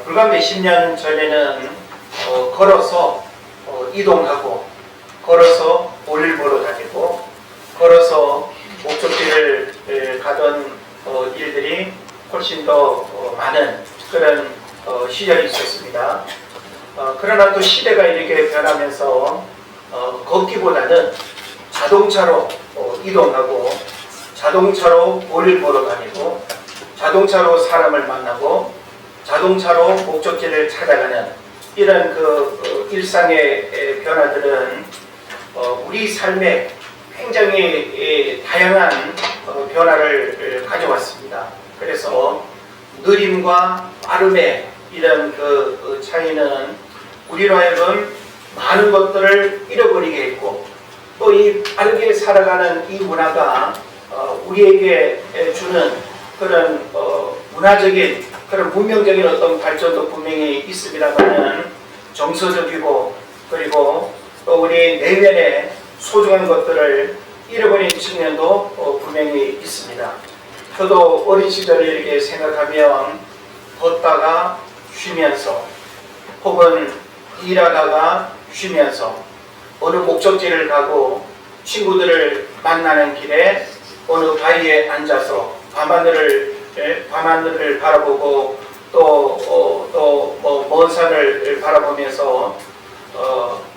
불과 몇십 년 전에는 걸어서 이동하고, 걸어서 볼일 보러 다니고, 걸어서 목적지를 가던 일들이 훨씬 더 많은 그런 시절이 있었습니다. 그러나 또 시대가 이렇게 변하면서 걷기보다는 자동차로 이동하고, 자동차로 볼일 보러 다니고, 자동차로 사람을 만나고, 자동차로 목적지를 찾아가는 이런 일상의 변화들은 우리 삶에 굉장히 다양한 변화를 가져왔습니다. 그래서 느림과 빠름의 이런 차이는 우리로 하여금 많은 것들을 잃어버리게 했고, 또 이 빠르게 살아가는 이 문화가 우리에게 주는 그런 문화적인, 그런 문명적인 어떤 발전도 분명히 있습니다만은 정서적이고, 그리고 또 우리 내면의 소중한 것들을 잃어버린 측면도 분명히 있습니다. 저도 어린 시절을 이렇게 생각하면 걷다가 쉬면서, 혹은 일하다가 쉬면서, 어느 목적지를 가고 친구들을 만나는 길에 어느 바위에 앉아서 밤하늘을 바라보고, 또 먼 산을 바라보면서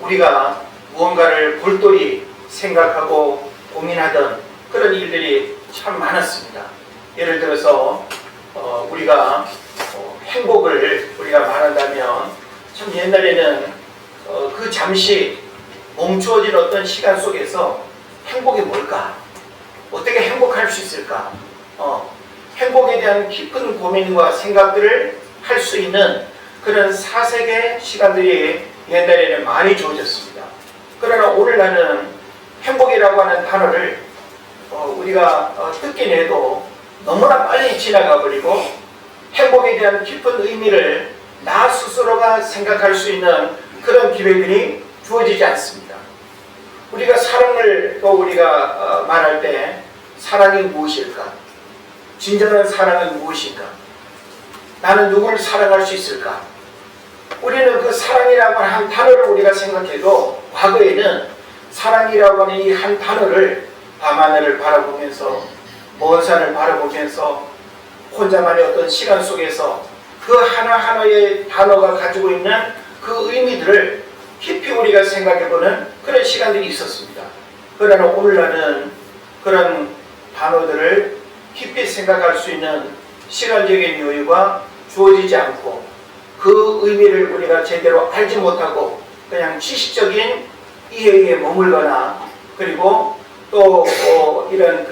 우리가 무언가를 골똘히 생각하고 고민하던 그런 일들이 참 많았습니다. 예를 들어서 우리가 행복을 우리가 말한다면, 참 옛날에는 그 잠시 멈추어진 어떤 시간 속에서 행복이 뭘까? 어떻게 행복할 수 있을까? 행복에 대한 깊은 고민과 생각들을 할 수 있는 그런 사색의 시간들이 옛날에는 많이 주어졌습니다. 그러나 오늘날은 행복이라고 하는 단어를 우리가 듣긴 해도 너무나 빨리 지나가 버리고, 행복에 대한 깊은 의미를 나 스스로가 생각할 수 있는 그런 기회들이 주어지지 않습니다. 우리가 사랑을 우리가 말할 때 사랑이 무엇일까? 진정한 사랑은 무엇인가? 나는 누구를 사랑할 수 있을까? 우리는 그 사랑이라고 하는 한 단어를 우리가 생각해도, 과거에는 사랑이라고 하는 이 한 단어를 밤하늘을 바라보면서, 먼 산을 바라보면서, 혼자만의 어떤 시간 속에서 그 하나하나의 단어가 가지고 있는 그 의미들을 깊이 우리가 생각해보는 그런 시간들이 있었습니다. 그러나 오늘날은 그런 단어들을 깊이 생각할 수 있는 시간적인 여유가 주어지지 않고, 그 의미를 우리가 제대로 알지 못하고 그냥 지식적인 이해에 머물거나, 그리고 또 이런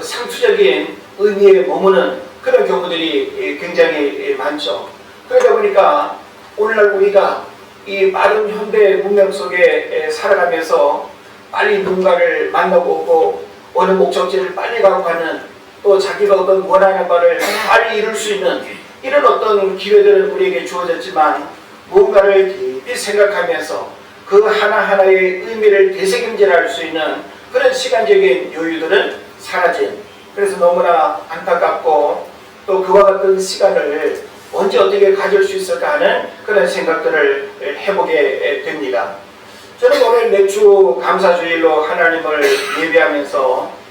상투적인 의미에 머무는 그런 경우들이 굉장히 많죠. 그러다 보니까 오늘날 우리가 이 빠른 현대 문명 속에 살아가면서 빨리 누군가를 만나고 오고, 어느 목적지를 빨리 가고 하는, 또 자기가 어떤 원하는 바를 빨리 이룰 수 있는 이런 어떤 기회들은 우리에게 주어졌지만, 무언가를 깊이 생각하면서 그 하나하나의 의미를 되새김질할 수 있는 그런 시간적인 여유들은 사라진, 그래서 너무나 안타깝고, 또 그와 같은 시간을 언제 어떻게 가질 수 있을까 하는 그런 생각들을 해보게 됩니다. 저는 오늘 매주 감사주일로 하나님을 예배하면서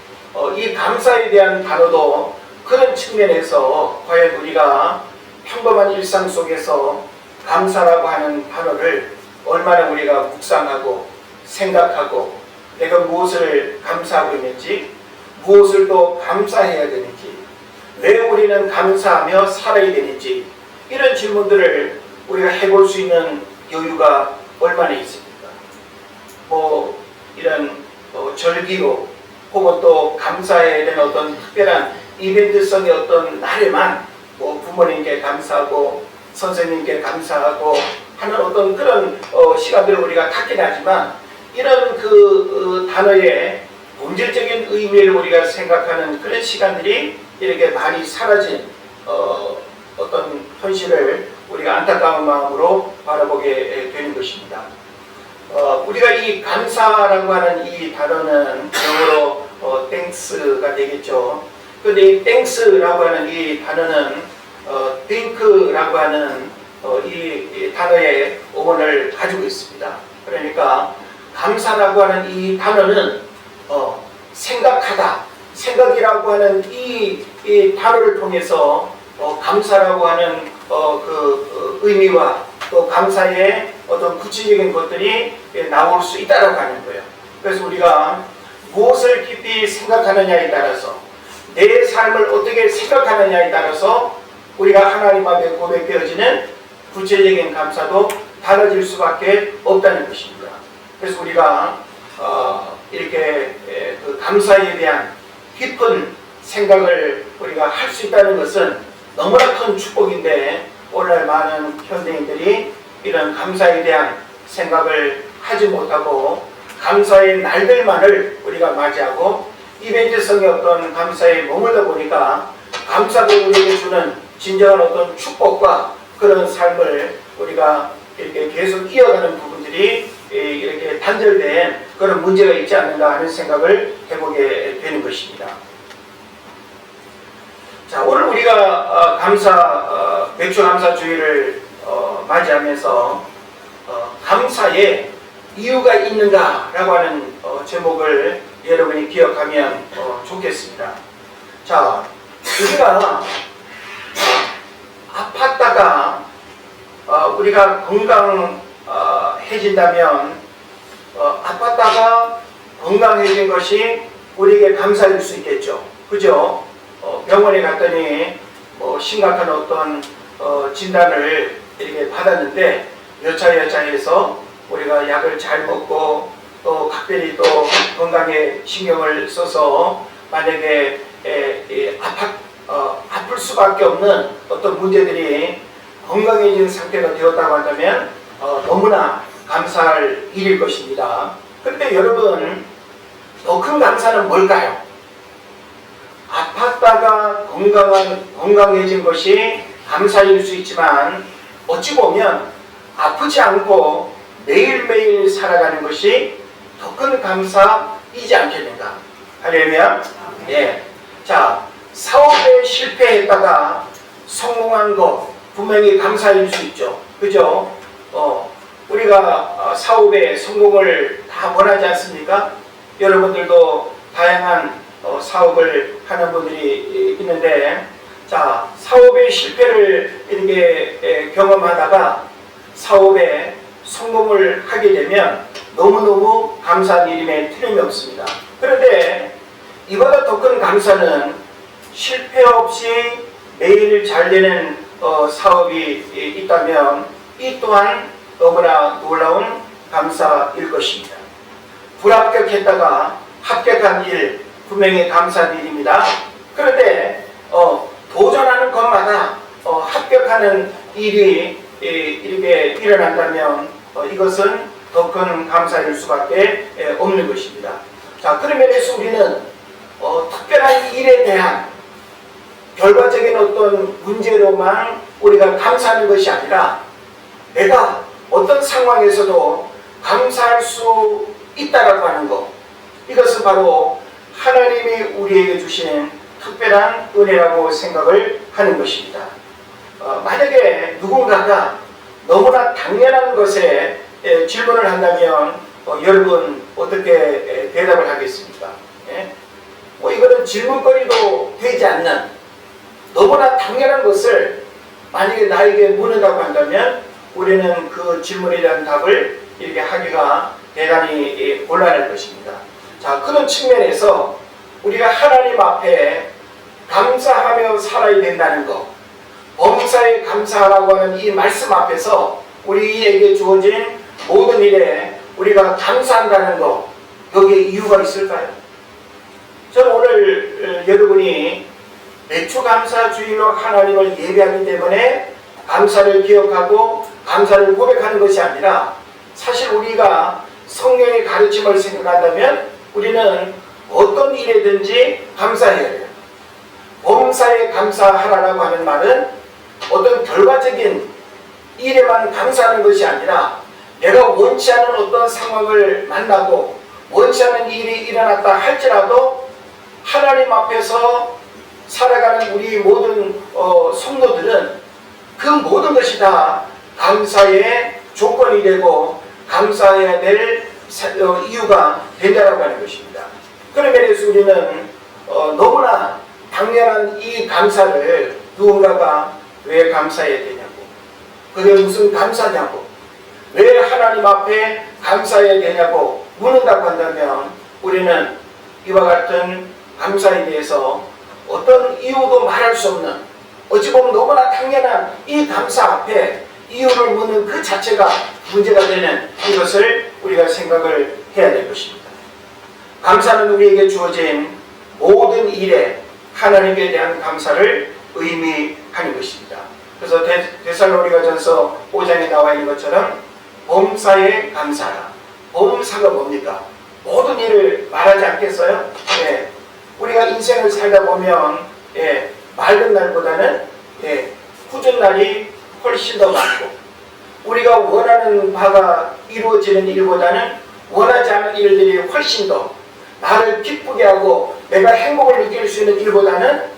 이 감사에 대한 단어도 그런 측면에서 과연 우리가 평범한 일상 속에서 감사라고 하는 단어를 얼마나 우리가 묵상하고 생각하고, 내가 무엇을 감사하고 있는지, 무엇을 또 감사해야 되는지, 왜 우리는 감사하며 살아야 되는지, 이런 질문들을 우리가 해볼 수 있는 여유가 얼마나 있습니까? 이런 절기로, 혹은 또 감사해야 되는 어떤 특별한 이벤트성의 어떤 날에만 부모님께 감사하고 선생님께 감사하고 하는 어떤 그런 시간들을 우리가 갖긴 하지만, 이런 단어의 본질적인 의미를 우리가 생각하는 그런 시간들이 이렇게 많이 사라진 어떤 현실을 우리가 안타까운 마음으로 바라보게 되는 것입니다. 우리가 이 감사라고 하는 이 단어는 영어로 thanks가 되겠죠. 그런데 이 thanks라고 하는 이 단어는 think라고 하는 이 단어의 어원을 가지고 있습니다. 그러니까 감사라고 하는 이 단어는 생각하다, 생각이라고 하는 이 단어를 통해서 감사라고 하는 그 의미와 또 감사의 어떤 구체적인 것들이 나올 수 있다라고 하는 거예요. 그래서 우리가 무엇을 깊이 생각하느냐에 따라서, 내 삶을 어떻게 생각하느냐에 따라서 우리가 하나님 앞에 고백되어지는 구체적인 감사도 달라질 수밖에 없다는 것입니다. 그래서 우리가 이렇게 그 감사에 대한 깊은 생각을 우리가 할 수 있다는 것은 너무나 큰 축복인데, 오늘날 많은 현대인들이 이런 감사에 대한 생각을 하지 못하고 감사의 날들만을 우리가 맞이하고 이벤트성의 어떤 감사에 머물다 보니까 감사가 우리에게 주는 진정한 어떤 축복과 그런 삶을 우리가 이렇게 계속 이어가는 부분들이 이렇게 단절된 그런 문제가 있지 않는가 하는 생각을 해보게 되는 것입니다. 자, 오늘 우리가 맥주 감사주의를 맞이하면서 감사에 이유가 있는가라고 하는 제목을 여러분이 기억하면 좋겠습니다. 자, 우리가 아팠다가 우리가 건강해진다면 아팠다가 건강해진 것이 우리에게 감사일 수 있겠죠. 그죠? 병원에 갔더니 심각한 어떤 진단을 이렇게 받았는데 여차여차해서 우리가 약을 잘 먹고 또 각별히 또 건강에 신경을 써서 만약에 아플 수밖에 없는 어떤 문제들이 건강해진 상태가 되었다고 한다면 너무나 감사할 일일 것입니다. 그런데 여러분, 더 큰 감사는 뭘까요? 아팠다가 건강해진 것이 감사일 수 있지만 어찌 보면 아프지 않고 매일매일 살아가는 것이 더 큰 감사이지 않겠는가? 할렐루야. 예. 자, 사업에 실패했다가 성공한 거 분명히 감사일 수 있죠. 그죠? 우리가 사업에 성공을 다 원하지 않습니까? 여러분들도 다양한 사업을 하는 분들이 있는데, 자, 사업의 실패를 이렇게 경험하다가 사업에 성공을 하게 되면 너무너무 감사한 일임에 틀림이 없습니다. 그런데 이보다 더 큰 감사는 실패 없이 매일 잘 되는 사업이 있다면 이 또한 너무나 놀라운 감사일 것입니다. 불합격했다가 합격한 일 분명히 감사한 일입니다. 그런데 도전하는 것마다 합격하는 일이 이렇게 일어난다면 이것은 더 큰 감사일 수밖에 없는 것입니다. 자, 그런 면에서 우리는 특별한 일에 대한 결과적인 어떤 문제로만 우리가 감사하는 것이 아니라 내가 어떤 상황에서도 감사할 수 있다라고 하는 것, 이것은 바로 하나님이 우리에게 주시는 특별한 은혜라고 생각을 하는 것입니다. 만약에 누군가가 너무나 당연한 것에 질문을 한다면 여러분 어떻게 대답을 하겠습니까? 예? 이거는 질문거리도 되지 않는 너무나 당연한 것을 만약에 나에게 묻는다고 한다면 우리는 그 질문에 대한 답을 이렇게 하기가 대단히 곤란할 것입니다. 자, 그런 측면에서 우리가 하나님 앞에 감사하며 살아야 된다는 것, 범사에 감사하라고 하는 이 말씀 앞에서 우리에게 주어진 모든 일에 우리가 감사한다는 것, 여기에 이유가 있을까요? 저는 오늘 여러분이 맥주감사주일로 하나님을 예배하기 때문에 감사를 기억하고 감사를 고백하는 것이 아니라, 사실 우리가 성령의 가르침을 생각한다면 우리는 어떤 일에든지 감사해야 돼요. 범사에 감사하라고 하는 말은 어떤 결과적인 일에만 감사하는 것이 아니라 내가 원치 않은 어떤 상황을 만나고 원치 않은 일이 일어났다 할지라도 하나님 앞에서 살아가는 우리 모든 성도들은 그 모든 것이 다 감사의 조건이 되고 감사해야 될 이유가 된다라고 하는 것입니다. 그런 면에서 우리는 너무나 당연한 이 감사를 누군가가 왜 감사해야 되냐고, 그게 무슨 감사냐고, 왜 하나님 앞에 감사해야 되냐고 묻는다고 한다면 우리는 이와 같은 감사에 대해서 어떤 이유도 말할 수 없는, 어찌 보면 너무나 당연한 이 감사 앞에 이유를 묻는 그 자체가 문제가 되는 이것을 우리가 생각을 해야 될 것입니다. 감사는 우리에게 주어진 모든 일에 하나님에 대한 감사를 의미하는 것입니다. 그래서 데살로니가전서 5장에 나와 있는 것처럼 범사에 감사하라. 범사가 뭡니까? 모든 일을 말하지 않겠어요? 예. 우리가 인생을 살다 보면 맑은 날보다는 굳은 날이 훨씬 더 많고, 우리가 원하는 바가 이루어지는 일보다는 원하지 않은 일들이 훨씬 더 나를 기쁘게 하고 내가 행복을 느낄 수 있는 일보다는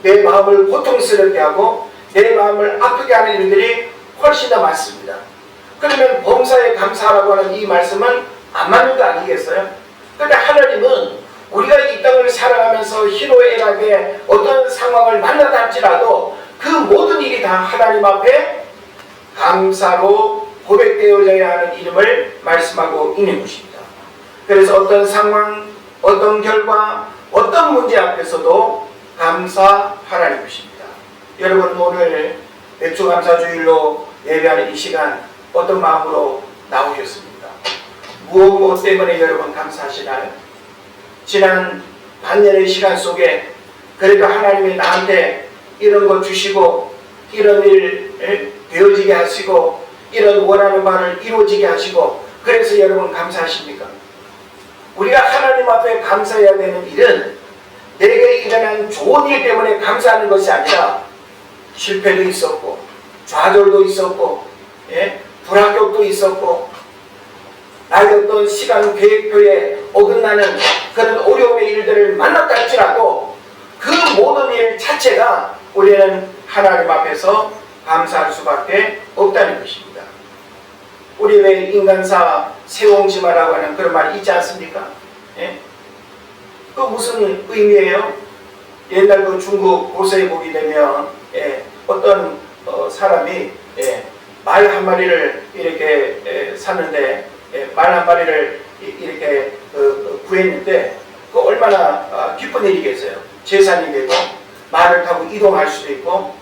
내 마음을 고통스럽게 하고 내 마음을 아프게 하는 일들이 훨씬 더 많습니다. 그러면 범사에 감사하라고 하는 이 말씀은 안 맞는 거 아니겠어요? 그런데 하나님은 우리가 이 땅을 살아가면서 희노애락에 어떤 상황을 만나다 할지라도 그 모든 일이 다 하나님 앞에 감사로 고백되어져야 하는 이름을 말씀하고 있는 것입니다. 그래서 어떤 상황, 어떤 결과, 어떤 문제 앞에서도 감사하라는 것입니다. 여러분, 오늘 맥주감사주일로 예배하는 이 시간 어떤 마음으로 나오셨습니까? 무엇 때문에 여러분 감사하시나요? 지난 반년의 시간 속에 그래도 하나님이 나한테 이런 거 주시고 이런 일 되어지게 하시고 이런 원하는 바를 이루어지게 하시고, 그래서 여러분 감사하십니까? 우리가 하나님 앞에 감사해야 되는 일은 내게 일어난 좋은 일 때문에 감사하는 것이 아니라 실패도 있었고 좌절도 있었고 불합격도 있었고 나의 어떤 시간 계획표에 어긋나는 그런 어려움의 일들을 만났다 할지라도 그 모든 일 자체가 우리는 하나님 앞에서 감사할 수밖에 없다는 것입니다. 우리 왜 인간사 세옹지마라고 하는 그런 말이 있지 않습니까? 그 무슨 의미예요? 옛날 그 중국 고서에 보게 되면 어떤 사람이 말 한 마리를 이렇게 샀는데 말 한 마리를 이렇게 구했는데 그 얼마나 기쁜 일이겠어요. 재산이 되고 말을 타고 이동할 수도 있고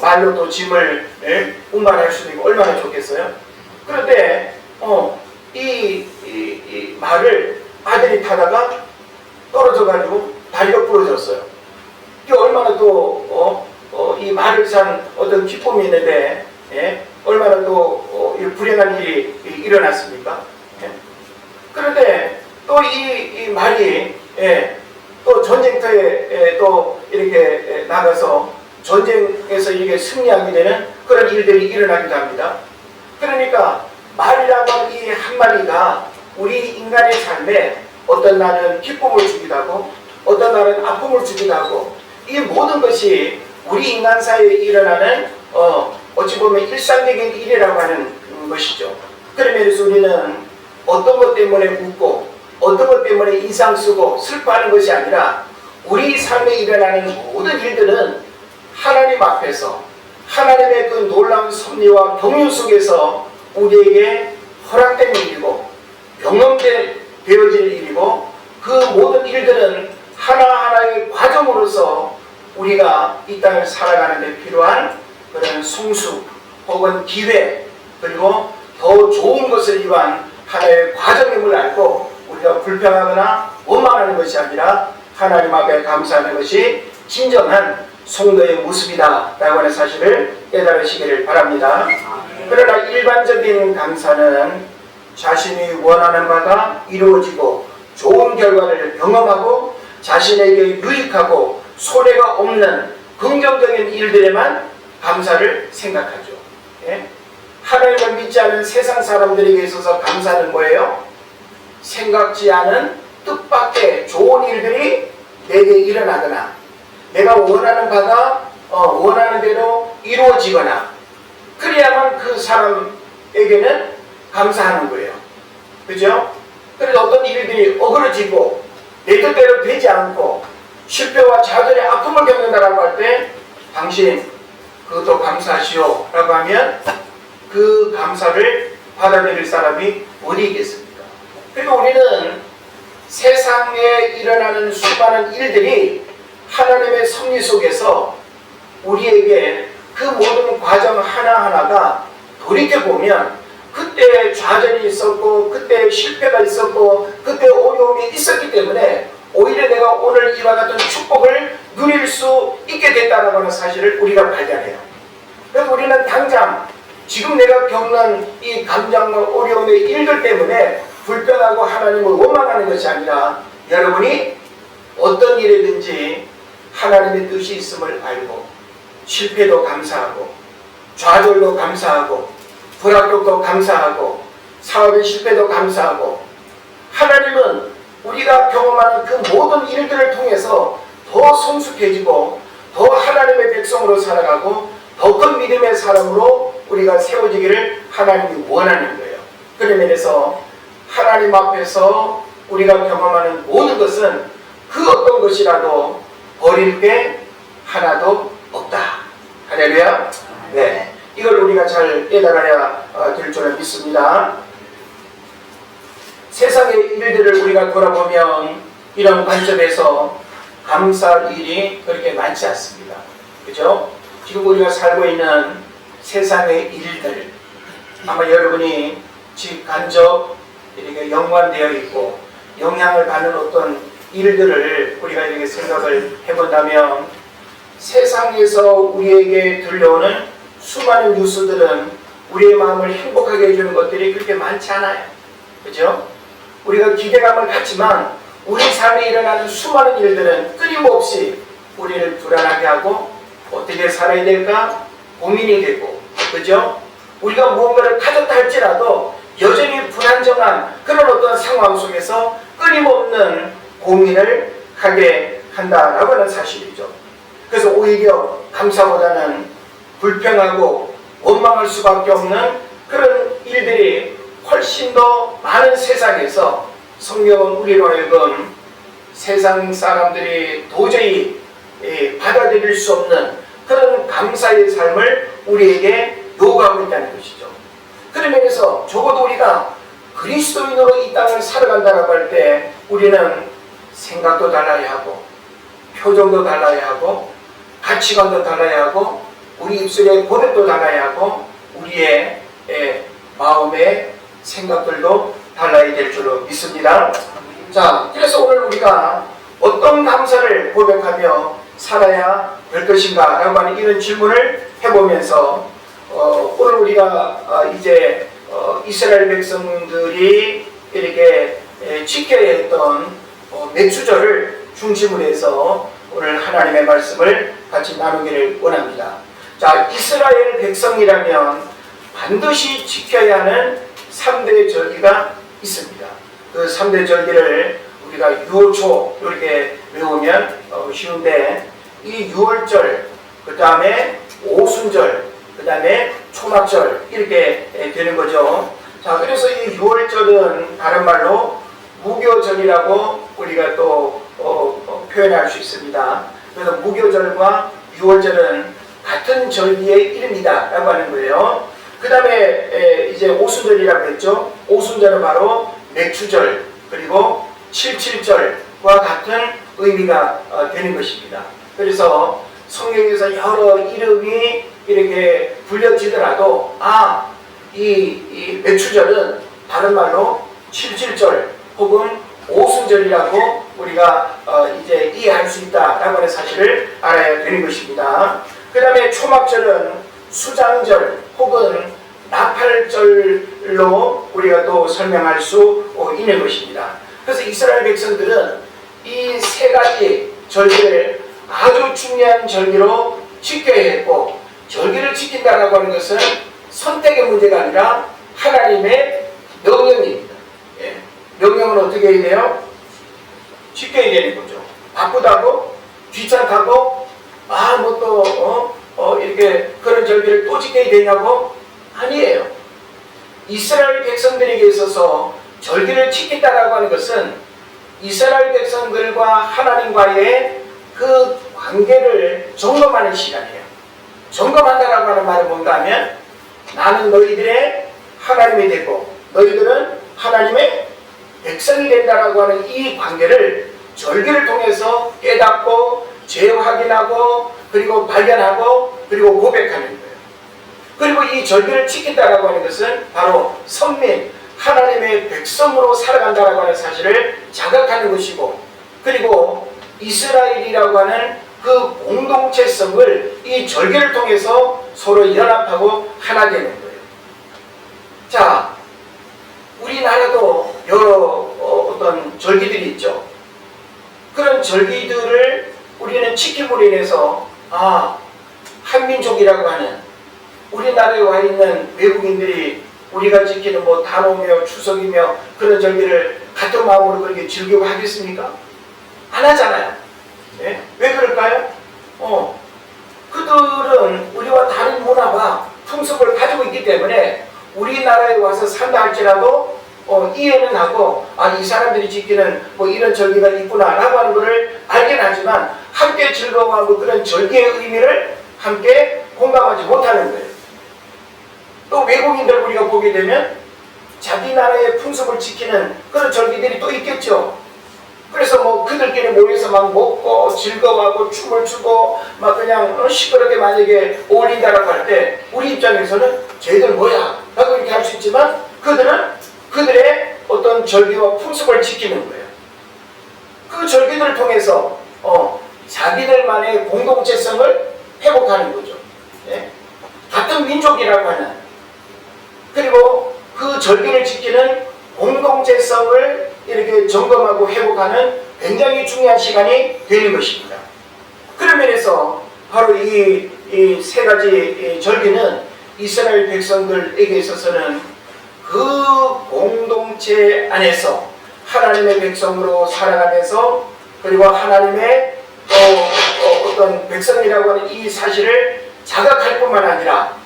말로 또 짐을 운반할 수도 있고 얼마나 좋겠어요. 그런데 이 말을 아들이 타다가 떨어져가지고 다리가 부러졌어요. 이게 얼마나 또 이 말을 산 어떤 기쁨이 있는데 얼마나 또 불행한 일이 일어났습니까? 그런데 또 이 말이 또 전쟁터에 또 이렇게 나가서 전쟁에서 이게 승리하게 되는 그런 일들이 일어나기도 합니다. 그러니까 말이라고 하는 이 한마디가 우리 인간의 삶에 어떤 날은 기쁨을 주기도 하고 어떤 날은 아픔을 주기도 하고, 이 모든 것이 우리 인간사에 일어나는 어찌 보면 일상적인 일이라고 하는 것이죠. 그러면서 우리는 어떤 것 때문에 웃고 어떤 것 때문에 인상 쓰고 슬퍼하는 것이 아니라 우리 삶에 일어나는 모든 일들은 하나님 앞에서 하나님의 그 놀라운 섭리와 경륜 속에서 우리에게 허락된 일이고 경험되어질 일이고, 그 모든 일들은 하나하나의 과정으로서 우리가 이 땅을 살아가는 데 필요한 그런 성수 혹은 기회, 그리고 더 좋은 것을 위한 하나의 과정임을 알고 우리가 불평하거나 원망하는 것이 아니라 하나님 앞에 감사하는 것이 진정한 성도의 모습이다 라고 하는 사실을 깨달으시기를 바랍니다. 그러나 일반적인 감사는 자신이 원하는 바가 이루어지고 좋은 결과를 경험하고 자신에게 유익하고 손해가 없는 긍정적인 일들에만 감사를 생각하죠. 하나님을 믿지 않은 세상 사람들에게 있어서 감사는 뭐예요? 생각지 않은 뜻밖의 좋은 일들이 내게 일어나거나 내가 원하는 바가 원하는 대로 이루어지거나 그래야만 그 사람에게는 감사하는 거예요. 그죠? 그래서 어떤 일들이 어그러지고 내 뜻대로 되지 않고 실패와 좌절의 아픔을 겪는다라고 할 때 당신 그것도 감사하시오 라고 하면 그 감사를 받아들일 사람이 어디 있겠습니까? 그리고 우리는 세상에 일어나는 수많은 일들이 하나님의 섭리 속에서 우리에게 그 모든 과정 하나하나가 돌이켜보면 그때 좌절이 있었고 그때 실패가 있었고 그때 어려움이 있었기 때문에 오히려 내가 오늘 이와 같은 축복을 누릴 수 있게 됐다는 하는 사실을 우리가 발견해요. 그래서 우리는 당장 지금 내가 겪는 이 감정과 어려움의 일들 때문에 불평하고 하나님을 원망하는 것이 아니라 여러분이 어떤 일이든지 하나님의 뜻이 있음을 알고 실패도 감사하고 좌절도 감사하고 불합격도 감사하고 사업의 실패도 감사하고 하나님은 우리가 경험하는 그 모든 일들을 통해서 더 성숙해지고 더 하나님의 백성으로 살아가고 더 큰 믿음의 사람으로 우리가 세워지기를 하나님이 원하는 거예요. 그런 면에서 하나님 앞에서 우리가 경험하는 모든 것은 그 어떤 것이라도 버릴 게 하나도 없다. 할렐루야. 네, 이걸 우리가 잘 깨달아야 될 줄을 믿습니다. 세상의 일들을 우리가 돌아보면 이런 관점에서 감사할 일이 그렇게 많지 않습니다. 그죠? 지금 우리가 살고 있는 세상의 일들, 아마 여러분이 직간접 이렇게 연관되어 있고 영향을 받는 어떤 일들을 우리가 이렇게 생각을 해본다면 세상에서 우리에게 들려오는 수많은 뉴스들은 우리의 마음을 행복하게 해주는 것들이 그렇게 많지 않아요. 그죠? 우리가 기대감을 갖지만 우리 삶에 일어나는 수많은 일들은 끊임없이 우리를 불안하게 하고 어떻게 살아야 될까 고민이 되고, 그죠? 우리가 무언가를 가졌다 할지라도 여전히 불안정한 그런 어떤 상황 속에서 끊임없는 고민을 하게 한다라고 하는 사실이죠. 그래서 오히려 감사보다는 불평하고 원망할 수밖에 없는 그런 일들이 훨씬 더 많은 세상에서 성경은 우리로 하여금 세상 사람들이 도저히 받아들일 수 없는 그런 감사의 삶을 우리에게 요구하고 있다는 것이죠. 그런 면에서 적어도 우리가 그리스도인으로 이 땅을 살아간다고 할 때 우리는 생각도 달라야 하고 표정도 달라야 하고 가치관도 달라야 하고 우리 입술의 고백도 달라야 하고 우리의 마음의 생각들도 달라야 될 줄로 믿습니다. 자, 그래서 오늘 우리가 어떤 감사를 고백하며 살아야 될 것인가 라고 하는 이런 질문을 해보면서 오늘 우리가 이제 이스라엘 백성들이 이렇게 지켜야 했던 맥주절을 중심으로 해서 오늘 하나님의 말씀을 같이 나누기를 원합니다. 자, 이스라엘 백성이라면 반드시 지켜야 하는 3대 절기가 있습니다. 그 3대 절기를 우리가 유월초 이렇게 외우면 쉬운데 이 유월절, 그 다음에 오순절, 그 다음에 초막절 이렇게 되는 거죠. 자, 그래서 이 유월절은 다른 말로 무교절이라고 우리가 또 표현할 수 있습니다. 그래서 무교절과 유월절은 같은 절기의 이름이다 라고 하는 거예요. 그 다음에 이제 오순절이라고 했죠. 오순절은 바로 맥주절 그리고 칠칠절과 같은 의미가 되는 것입니다. 그래서 성경에서 여러 이름이 이렇게 불려지더라도 이 맥주절은 다른 말로 칠칠절 혹은 오순절이라고 우리가 이제 이해할 수 있다라고 하는 사실을 알아야 되는 것입니다. 그 다음에 초막절은 수장절 혹은 나팔절로 우리가 또 설명할 수 있는 것입니다. 그래서 이스라엘 백성들은 이 세 가지 절기를 아주 중요한 절기로 지켜야 했고, 절기를 지킨다라고 하는 것은 선택의 문제가 아니라 하나님의 명령입니다. 명령은 어떻게 해야 돼요? 지켜야 되는 거죠. 바쁘다고 귀찮다고 뭐 또 이렇게 그런 절기를 또 지켜야 되냐고? 아니에요. 이스라엘 백성들에게 있어서 절기를 지킨다라고 하는 것은 이스라엘 백성들과 하나님과의 그 관계를 점검하는 시간이에요. 점검한다라고 하는 말은 뭔가 하면 나는 너희들의 하나님이 되고 너희들은 하나님의 백성이 된다라고 하는 이 관계를 절기를 통해서 깨닫고 재확인하고 그리고 발견하고 그리고 고백하는 거예요. 그리고 이 절기를 지킨다라고 하는 것은 바로 선민, 하나님의 백성으로 살아간다라고 하는 사실을 자각하는 것이고 그리고 이스라엘이라고 하는 그 공동체성을 이 절기를 통해서 서로 연합하고 하나 되는 거예요. 자, 우리나라도 여러 어떤 절기들이 있죠. 그런 절기들을 우리는 지킴으로 인해서 한민족이라고 하는 우리나라에 와 있는 외국인들이 우리가 지키는 뭐 단오며 추석이며 그런 절기를 같은 마음으로 그렇게 즐기고 하겠습니까? 안 하잖아요. 네? 왜 그럴까요? 그들은 우리와 다른 문화와 풍습을 가지고 있기 때문에 우리나라에 와서 산다 할지라도 이해는 하고 이 사람들이 지키는 뭐 이런 절기가 있구나 라고 하는 것을 알긴 하지만 함께 즐거워하고 그런 절기의 의미를 함께 공감하지 못하는 거예요. 또 외국인들 우리가 보게 되면 자기 나라의 풍습을 지키는 그런 절기들이 또 있겠죠. 그래서 뭐 그들끼리 모여서 막 먹고 즐거워하고 춤을 추고 막 그냥 시끄럽게 만약에 어울린다라고 할 때 우리 입장에서는 쟤들 뭐야 라고 이렇게 할 수 있지만 그들은 그들의 어떤 절기와 풍습을 지키는 거예요. 그 절기들을 통해서 자기들만의 공동체성을 회복하는 거죠. 예? 같은 민족이라고 하는 그리고 그 절기를 지키는 공동체성을 이렇게 점검하고 회복하는 굉장히 중요한 시간이 되는 것입니다. 그런 면에서 바로 이 세 가지 절기는 이스라엘 백성들에게 있어서는 그 공동체 안에서 하나님의 백성으로 살아가면서 그리고 하나님의 어떤 백성이라고 하는 이 사실을 자각할 뿐만 아니라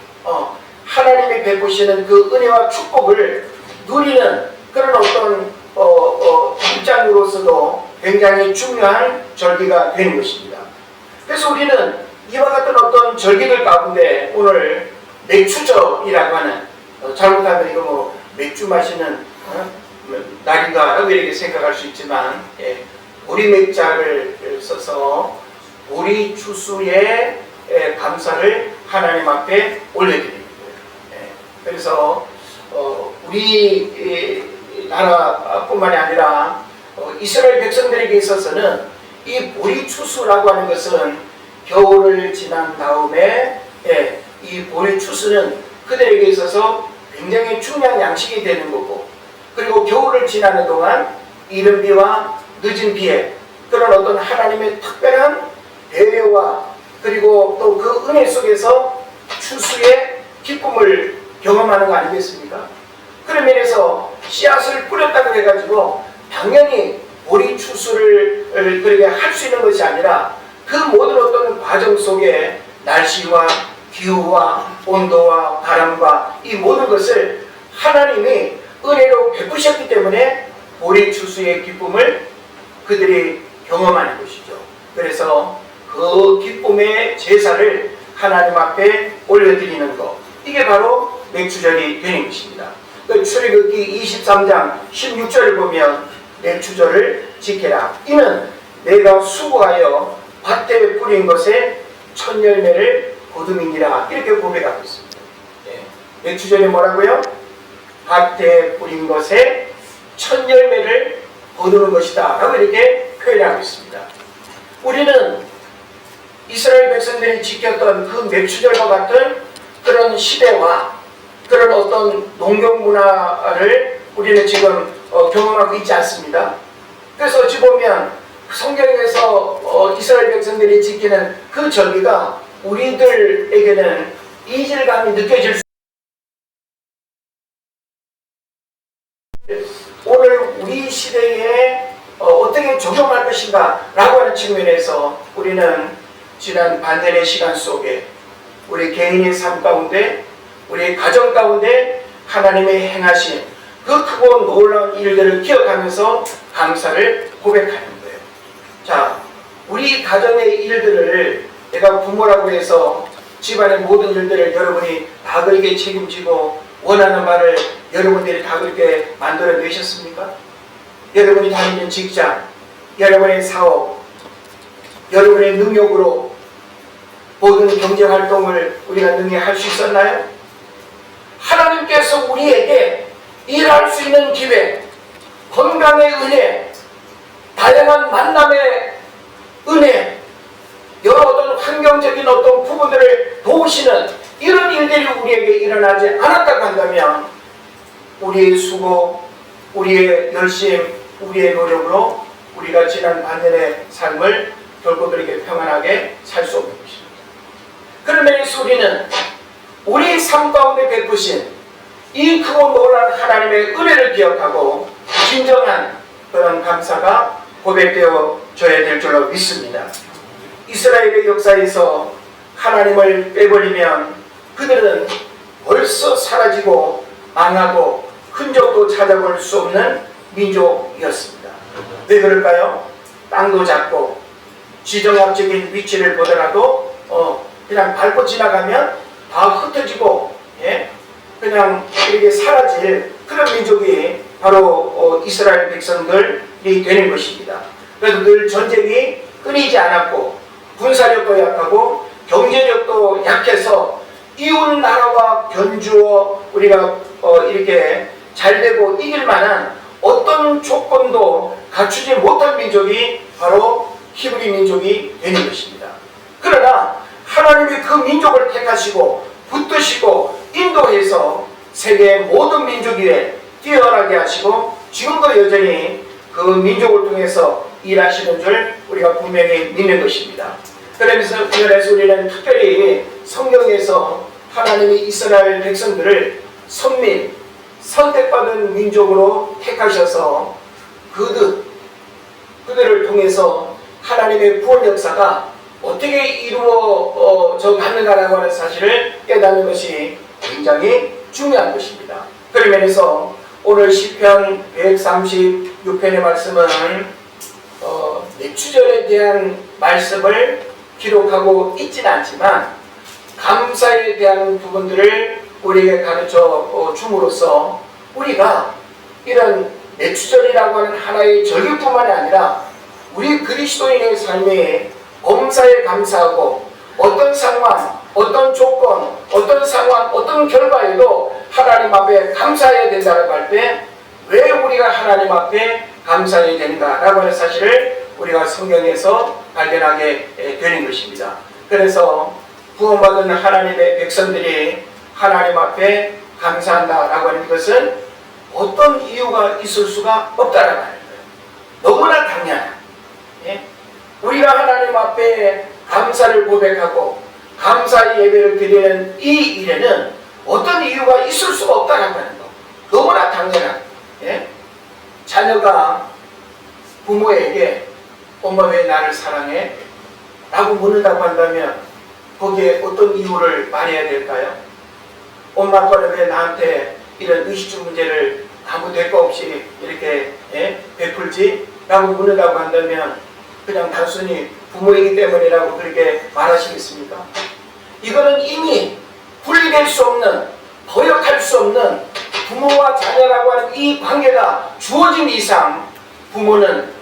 하나님이 베푸시는 그 은혜와 축복을 누리는 그런 어떤 입장으로서도 굉장히 중요한 절기가 되는 것입니다. 그래서 우리는 이와 같은 어떤 절기들 가운데 오늘 맥추절이라고 하는 잘못하면 이거 뭐 맥주 마시는 날인가 라고 이렇게 생각할 수 있지만 보리 맥자를 써서 보리 추수의 감사를 하나님 앞에 올려드립니다. 그래서 우리 나라뿐만이 아니라 이스라엘 백성들에게 있어서는 이 보리 추수라고 하는 것은 겨울을 지난 다음에 이 보리 추수는 그들에게 있어서 굉장히 중요한 양식이 되는 거고 그리고 겨울을 지나는 동안 이른 비와 늦은 비에 그런 어떤 하나님의 특별한 배려와 그리고 또 그 은혜 속에서 추수의 기쁨을 경험하는 거 아니겠습니까? 그런 면에서 씨앗을 뿌렸다고 해가지고 당연히 보리 추수를 그렇게 할 수 있는 것이 아니라 그 모든 어떤 과정 속에 날씨와 기후와 온도와 바람과 이 모든 것을 하나님이 은혜로 베푸셨기 때문에 보리 추수의 기쁨을 그들이 경험하는 것이죠. 그래서 그 기쁨의 제사를 하나님 앞에 올려드리는 것, 이게 바로 맥추절이 되는 것입니다. 출애굽기 23장 16절을 보면 맥추절을 지켜라. 이는 내가 수고하여 밭에 뿌린 것에 첫 열매를 거둠이니라. 이렇게 고백하고 있습니다. 맥추절이 뭐라고요? 밭에 뿌린 것에 첫 열매를 거두는 것이다 라고 이렇게 표현하고 있습니다. 우리는 이스라엘 백성들이 지켰던 그 맥추절과 같은 그런 시대와 그런 어떤 농경 문화를 우리는 지금 경험하고 있지 않습니다. 그래서 어찌 보면 성경에서 이스라엘 백성들이 지키는 그 절기가 우리들에게는 이질감이 느껴질 수 오늘 우리 시대에 어떻게 적용할 것인가 라고 하는 측면에서 우리는 지난 반년의 시간 속에 우리 개인의 삶 가운데, 우리 가정 가운데 하나님의 행하신 그 크고 놀라운 일들을 기억하면서 감사를 고백하는 거예요. 자, 우리 가정의 일들을 내가 부모라고 해서 집안의 모든 일들을 여러분이 다 그렇게 책임지고 원하는 바를 여러분들이 다 그렇게 만들어내셨습니까? 여러분이 다니는 직장, 여러분의 사업, 여러분의 능력으로 모든 경제활동을 우리가 능히 할 수 있었나요? 하나님께서 우리에게 일할 수 있는 기회, 건강의 은혜, 다양한 만남의 은혜, 여러 어떤 환경적인 어떤 부분들을 도우시는 이런 일들이 우리에게 일어나지 않았다고 한다면 우리의 수고, 우리의 열심, 우리의 노력으로 우리가 지난 반년의 삶을 결코 그렇게 평안하게 살 수 없는 것입니다. 그러면서 우리는 우리 삶 가운데 베푸신 이 크고 놀라운 하나님의 은혜를 기억하고 진정한 그런 감사가 고백되어 져야 될 줄로 믿습니다. 이스라엘의 역사에서 하나님을 빼버리면 그들은 벌써 사라지고 망하고 흔적도 찾아볼 수 없는 민족이었습니다. 왜 그럴까요? 땅도 작고 지정학적인 위치를 보더라도 그냥 밟고 지나가면 다 흩어지고 그냥 이렇게 사라질 그런 민족이 바로 이스라엘 백성들이 되는 것입니다. 그래서 늘 전쟁이 끊이지 않았고 군사력도 약하고 경제력도 약해서 이웃 나라와 견주어 우리가 이렇게 잘되고 이길 만한 어떤 조건도 갖추지 못한 민족이 바로 히브리 민족이 되는 것입니다. 그러나 하나님이 그 민족을 택하시고 붙드시고 인도해서 세계의 모든 민족 위에 뛰어나게 하시고 지금도 여전히 그 민족을 통해서 일하시는 줄 우리가 분명히 믿는 것입니다. 그러면서 우리는 특별히 성경에서 하나님이 이스라엘 백성들을 선민, 선택받은 민족으로 택하셔서 그들을 통해서 하나님의 구원 역사가 어떻게 이루어져 갔는가라고 하는 사실을 깨닫는 것이 굉장히 중요한 것입니다. 그런 면에서 오늘 시편 136편의 말씀은 내추절에 대한 말씀을 기록하고 있지는 않지만 감사에 대한 부분들을 우리에게 가르쳐 줌으로써 우리가 이런 내추절이라고 하는 하나의 절기뿐만이 아니라 우리 그리스도인의 삶에 범사에 감사하고 어떤 상황, 어떤 조건, 어떤 상황, 어떤 결과에도 하나님 앞에 감사해야 된다고 할 때 왜 우리가 하나님 앞에 감사해야 되는가라고 하는 사실을 우리가 성경에서 발견하게 되는 것입니다. 그래서 구원받은 하나님의 백성들이 하나님 앞에 감사한다라고 하는 것은 어떤 이유가 있을 수가 없다라고 하는 거예요. 너무나 당연한. 우리가 하나님 앞에 감사를 고백하고 감사의 예배를 드리는 이 일에는 어떤 이유가 있을 수가 없다라고 하는 거. 너무나 당연한. 자녀가 부모에게 엄마 왜 나를 사랑해? 라고 묻는다고 한다면 거기에 어떤 이유를 말해야 될까요? 엄마 아빠는 왜 나한테 이런 의식주 문제를 아무 대가 없이 이렇게 베풀지? 라고 묻는다고 한다면 그냥 단순히 부모이기 때문이라고 그렇게 말하시겠습니까? 이거는 이미 분리될 수 없는, 거역할 수 없는 부모와 자녀라고 하는 이 관계가 주어진 이상 부모는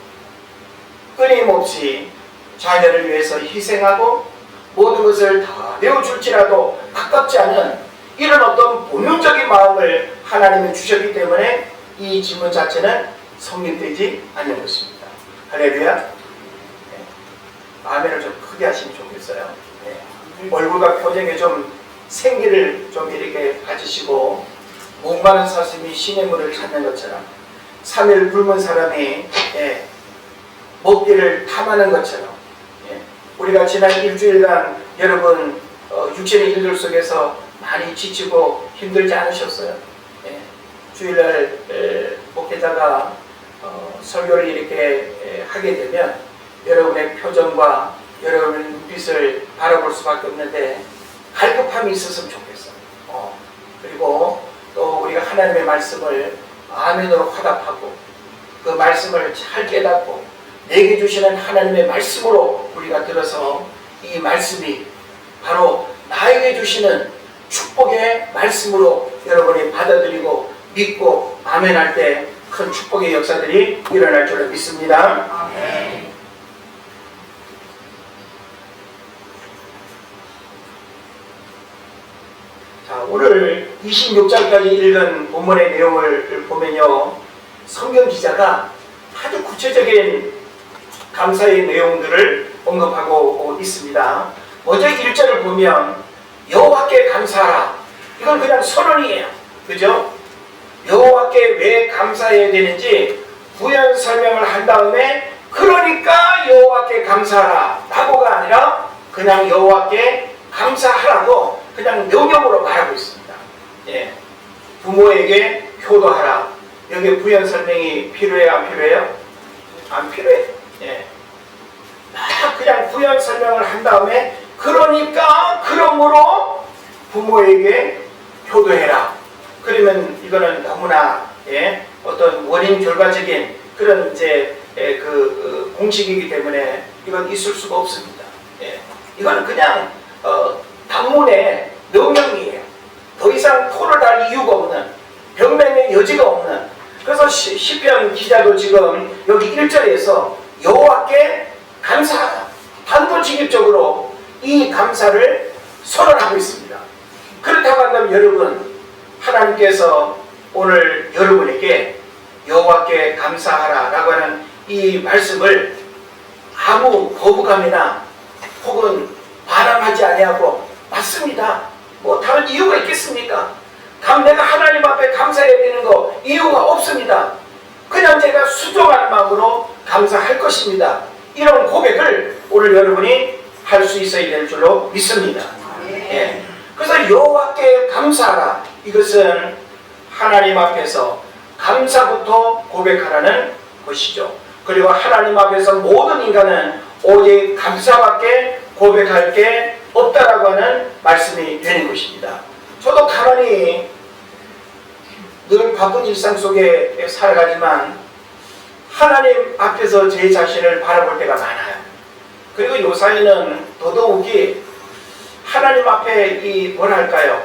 끊임없이 자녀를 위해서 희생하고 모든 것을 다 내어줄지라도 가깝지 않은 이런 어떤 본능적인 마음을 하나님이 주셨기 때문에 이 질문 자체는 성립되지 않는 것입니다. 할렐루야. 마음에를 좀 크게 하시면 좋겠어요. 얼굴과 표정에 좀 생기를 좀 이렇게 가지시고 목마른 사슴이 시냇물을 찾는 것처럼 3일 굶은 사람이 먹기를 탐하는 것처럼 우리가 지난 일주일간 여러분 육신의 일들 속에서 많이 지치고 힘들지 않으셨어요? 주일날 목회자가 설교를 이렇게 하게 되면 여러분의 표정과 여러분의 눈빛을 바라볼 수밖에 없는데 갈급함이 있었으면 좋겠어. 그리고 또 우리가 하나님의 말씀을 아멘으로 화답하고 그 말씀을 잘 깨닫고 내게 주시는 하나님의 말씀으로 우리가 들어서 이 말씀이 바로 나에게 주시는 축복의 말씀으로 여러분이 받아들이고 믿고 아멘할 때 큰 축복의 역사들이 일어날 줄을 믿습니다. 아멘. 자, 오늘 26장까지 읽은 본문의 내용을 보면요, 성경 기자가 아주 구체적인 감사의 내용들을 언급하고 있습니다. 먼저 1절을 보면 여호와께 감사하라. 이건 그냥 선언이에요. 그죠? 여호와께 왜 감사해야 되는지 부연 설명을 한 다음에 그러니까 여호와께 감사하라 라고가 아니라 그냥 여호와께 감사하라고 그냥 명령으로 말하고 있습니다. 예. 부모에게 효도하라. 여기 부연 설명이 필요해요? 안 필요해요? 안 필요해. 예. 그냥 부연 설명을 한 다음에 그러니까 그러므로 부모에게 효도해라. 그러면 이거는 너무나 어떤 원인 결과적인 그런 이제 공식이기 때문에 이건 있을 수가 없습니다. 이거는 그냥 단문의 명령이에요. 더 이상 토를 할 이유가 없는, 변명의 여지가 없는. 그래서 시편 기자도 지금 여기 1절에서 여호와께 감사하라. 단도직입적으로 이 감사를 선언하고 있습니다. 그렇다고 한다면 여러분, 하나님께서 오늘 여러분에게 여호와께 감사하라 라고 하는 이 말씀을 아무 거부감이나 혹은 반항하지 아니하고 맞습니다. 뭐 다른 이유가 있겠습니까? 내가 하나님 앞에 감사해야 되는 거 이유가 없습니다. 그냥 제가 수정한 마음으로 감사할 것입니다. 이런 고백을 오늘 여러분이 할 수 있어야 될 줄로 믿습니다. 예. 그래서 여호와께 감사하라. 이것은 하나님 앞에서 감사부터 고백하라는 것이죠. 그리고 하나님 앞에서 모든 인간은 오직 감사밖에 고백할 게 없다라고 하는 말씀이 되는 것입니다. 저도 가만히 늘 바쁜 일상 속에 살아가지만 하나님 앞에서 제 자신을 바라볼 때가 많아요. 그리고 요사이는 더더욱이 하나님 앞에 이 뭐랄까요,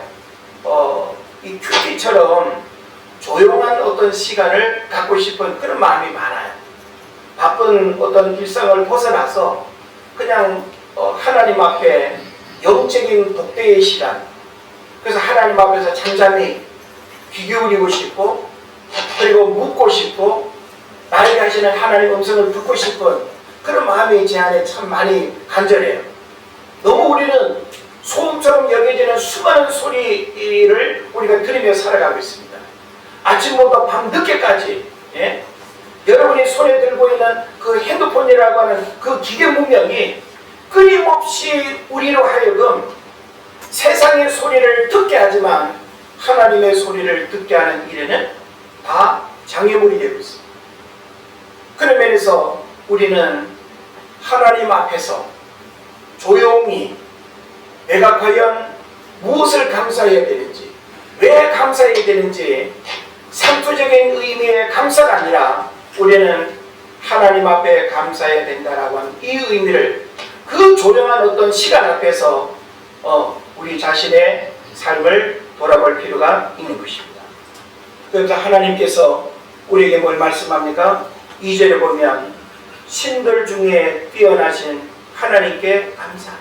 이 큐티처럼 조용한 어떤 시간을 갖고 싶은 그런 마음이 많아요. 바쁜 어떤 일상을 벗어나서 그냥 하나님 앞에 영적인 독대의 시간, 그래서 하나님 앞에서 잠잠히 귀 기울이고 싶고 그리고 묻고 싶고 나에게 하시는 하나님의 음성을 듣고 싶은 그런 마음이 제 안에 참 많이 간절해요. 너무 우리는 소음처럼 여겨지는 수많은 소리를 우리가 들으며 살아가고 있습니다. 아침부터 밤 늦게까지 여러분이 손에 들고 있는 그 핸드폰이라고 하는 그 기계 문명이 끊임없이 우리로 하여금 세상의 소리를 듣게 하지만 하나님의 소리를 듣게 하는 일에는 다 장애물이 되고 있습니다. 그런 면에서 우리는 하나님 앞에서 조용히 내가 과연 무엇을 감사해야 되는지, 왜 감사해야 되는지 상투적인 의미의 감사가 아니라 우리는 하나님 앞에 감사해야 된다라고 하는 이 의미를 그 조용한 어떤 시간 앞에서 우리 자신의 삶을 돌아볼 필요가 있는 것입니다. 그래서 하나님께서 우리에게 뭘 말씀합니까? 2절에 보면 신들 중에 뛰어나신 하나님께 감사하라.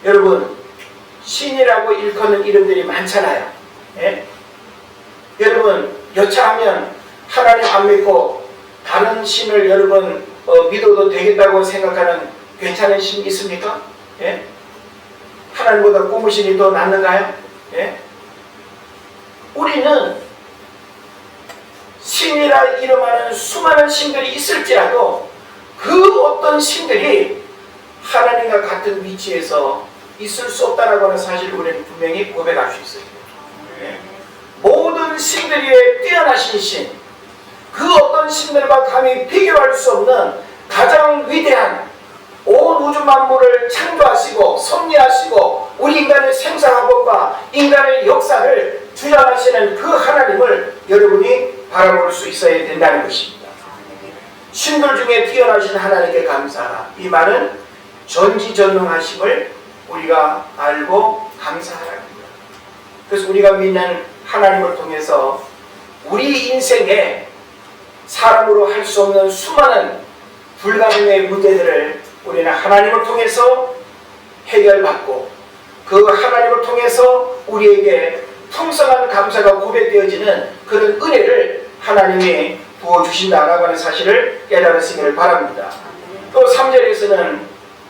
여러분, 신이라고 일컫는 이름들이 많잖아요. 여러분, 여차하면 하나님 안 믿고 다른 신을 여러분 믿어도 되겠다고 생각하는 괜찮은 신 있습니까? 하나님보다 고무신이 더 낫는가요? 우리는 신이라 이름하는 수많은 신들이 있을지라도 그 어떤 신들이 하나님과 같은 위치에서 있을 수 없다라고 하는 사실을 우리는 분명히 고백할 수 있어요. 모든 신들의 뛰어나신 신, 그 어떤 신들과 감히 비교할 수 없는 가장 위대한 온 우주 만물을 창조하시고 섭리하시고 우리 인간의 생사학업과 인간의 역사를 주장하시는 그 하나님을 여러분이 바라볼 수 있어야 된다는 것입니다. 신들 중에 뛰어나신 하나님께 감사하라. 이 말은 전지전능하심을 우리가 알고 감사하라는 거예요. 그래서 우리가 믿는 하나님을 통해서 우리 인생에 사람으로 할 수 없는 수많은 불가능의 문제들을 우리는 하나님을 통해서 해결받고 그 하나님을 통해서 우리에게 풍성한 감사가 고백되어지는 그런 은혜를 하나님이 부어주신다라고 하는 사실을 깨달으시기를 바랍니다. 또 3절에서는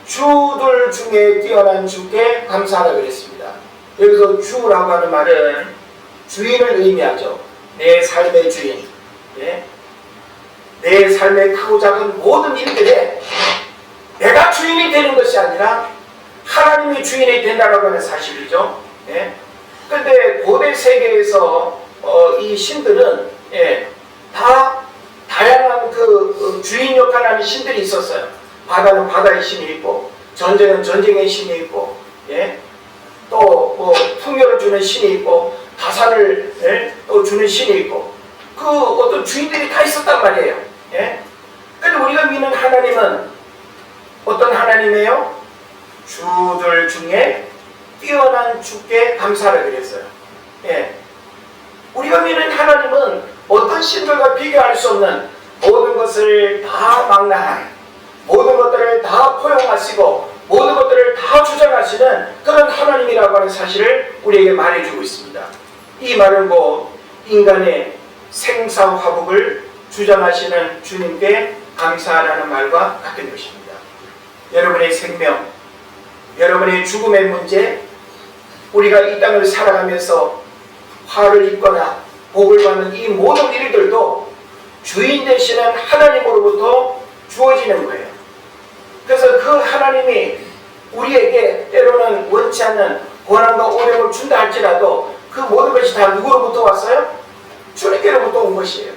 주들 중에 뛰어난 주께 감사하라 그랬습니다. 여기서 주라고 하는 말은 주인을 의미하죠. 내 삶의 주인. 예? 내 삶의 크고 작은 모든 일들에 내가 주인이 되는 것이 아니라 하나님이 주인이 된다라고 하는 사실이죠. 예? 근데 고대 세계에서 이 신들은 다 다양한 그 주인 역할을 하는 신들이 있었어요. 바다는 바다의 신이 있고 전쟁은 전쟁의 신이 있고 또 뭐 풍요를 주는 신이 있고 다산을 또 주는 신이 있고 그 어떤 주인들이 다 있었단 말이에요. 그런데 우리가 믿는 하나님은 어떤 하나님이에요? 주들 중에 뛰어난 주께 감사를 드렸어요. 우리가 믿는 하나님은 어떤 신들과 비교할 수 없는 모든 것을 다 망라한 모든 것들을 다 포용하시고 모든 것들을 다 주장하시는 그런 하나님이라고 하는 사실을 우리에게 말해주고 있습니다. 이 말은 뭐 인간의 생사화복을 주장하시는 주님께 감사하라는 말과 같은 것입니다. 여러분의 생명, 여러분의 죽음의 문제, 우리가 이 땅을 살아가면서 화를 입거나 복을 받는 이 모든 일들도 주인 되시는 하나님으로부터 주어지는 거예요. 그래서 그 하나님이 우리에게 때로는 원치 않는 고난과 어려움을 준다 할지라도 그 모든 것이 다 누구로부터 왔어요? 주님께로부터 온 것이에요.